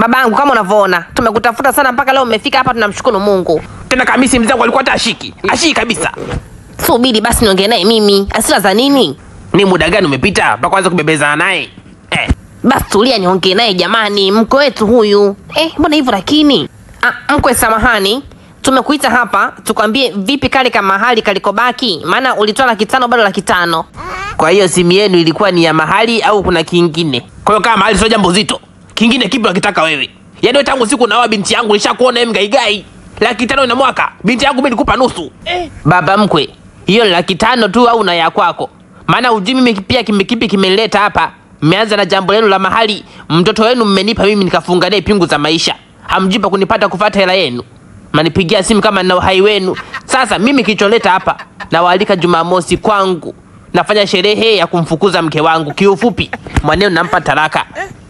Babangu, kama unavyoona tumekutafuta sana mpaka leo umefika hapa, tunamshukuru Mungu. Tena Kamisi mzangu alikuwa hata ashiki kabisa. Subiri basi niongee naye mimi. Asira za nini? Ni muda gani umepita mpaka kwanza kubebezana naye? Basi tulia niongee naye jamani, mko wetu huyu. Mbona hivyo lakini? Mkwe samahani. Tumekuita hapa tukwambie vipi kale kama mahali kalikobaki, maana ulitoa 500 bado 500. Kwa hiyo simu yenu ilikuwa ni ya mahali au kuna kingine? Kwa hiyo kama mahali sio jambo zito, kingine kipi unakitaka wewe? Yaani tangu siku naoa binti yangu nishakuona wewe mgaigai. 500 na mwaka, binti yangu mimi nikupa nusu. Baba mkwe, hiyo 500 tu au na ya kwako? Maana ujui mimi pia kipi kimeleta hapa. Mmeanza na jambo lenu la mahali, mtoto wenu mmenipa mimi nikafunga naye pingu za maisha. Hamjipa kunipata kufuata hela yenu. Manipigia simu kama na uhai wenu. Sasa mimi kilicholeta hapa, nawaalika Jumamosi kwangu. Nafanya sherehe ya kumfukuza mke wangu. Kiufupi, mwaneo nampa talaka.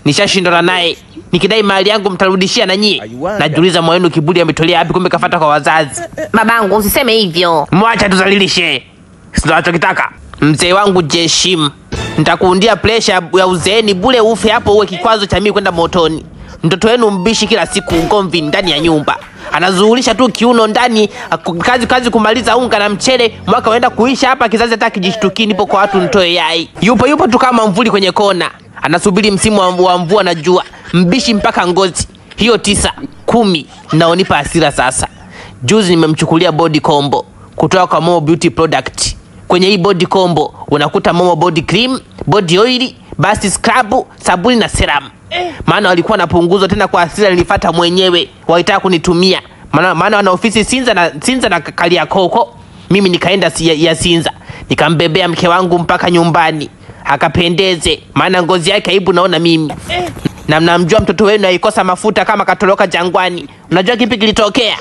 Nishashindana naye. Nikidai mali yangu mtarudishia na nyie. Najiuliza mwanenu kiburi ametolea wapi, kumbe kafuata kwa wazazi. Babangu usiseme hivyo. Mwacha tuzalilishe. Sio tunachokitaka. Mzee wangu Jeshim, nitakuundia pressure ya uzeeni bure ufe hapo uwe kikwazo cha mimi kwenda motoni. Mtoto wenu mbishi kila siku ngomvi ndani ya nyumba. Anazuhulisha tu kiuno ndani, kazi kumaliza unga na mchele, mwaka waenda kuisha hapa kizazi hata kijishtuki nipo kwa watu nitoe yai. Yupo tu kama mvuli kwenye kona. Anasubiri msimu wa mvua na jua. Mbishi mpaka ngozi. Hiyo 9, 10 naonipa hasira sasa. Juzi nimemchukulia body combo kutoka kwa Momo Beauty Product. Kwenye hii body combo unakuta Momo body cream, body oil, basi scrub, sabuni na serum. Maana walikuwa na punguzo tena kwa hasira nilifuata mwenyewe. Walitaka kunitumia. Maana wana ofisi Sinza na Kariakoo. Mimi nikaenda ya Sinza. Nikambebea mke wangu mpaka nyumbani. Akapendeze. Maana ngozi yake aibu naona mimi. Na mnamjua mtoto wenu haikosa mafuta kama katoroka jangwani. Unajua kipi kilitokea?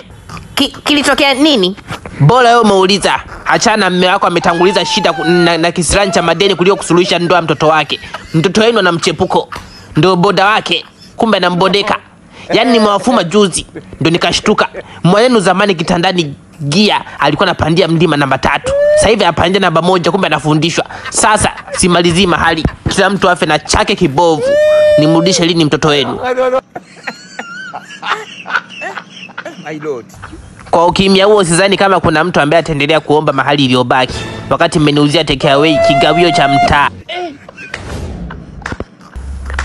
Kilitokea nini? Bora wewe umeuliza. Achana mume wako ametanguliza shida na kisirani cha madeni kulio kusuluhisha ndoa mtoto wake. Mtoto wenu ana mchepuko. Ndio boda wake, kumbe anambodeka. Yaani nimewafuma juzi, ndio nikashtuka. Mwanenu zamani kitandani gia alikuwa anapandia mlima namba 3. Sasa hivi anapandia namba 1, kumbe anafundishwa. Sasa simalizi mahali. Kila mtu afe na chake kibovu. Nimrudishe lini mtoto wenu? My lord. Kwa ukimya huo sidhani kama kuna mtu ambaye ataendelea kuomba mahali iliyobaki wakati mmeniuzia take away kigawio cha mtaa.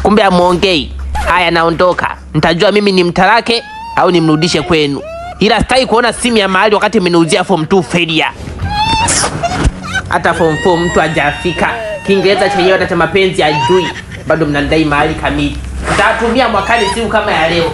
Kumbe amuongei. Haya naondoka. Nitajua mimi ni mtarake au nimrudishe kwenu. Ila sitaki kuona simu ya mahali wakati mmeniuzia form 2 failure. Hata form 4 mtu hajafika. Kiingereza chenyewe hata cha mapenzi hajui. Bado mnadai mahali kamili. Nitatumia mwakani siku kama ya leo.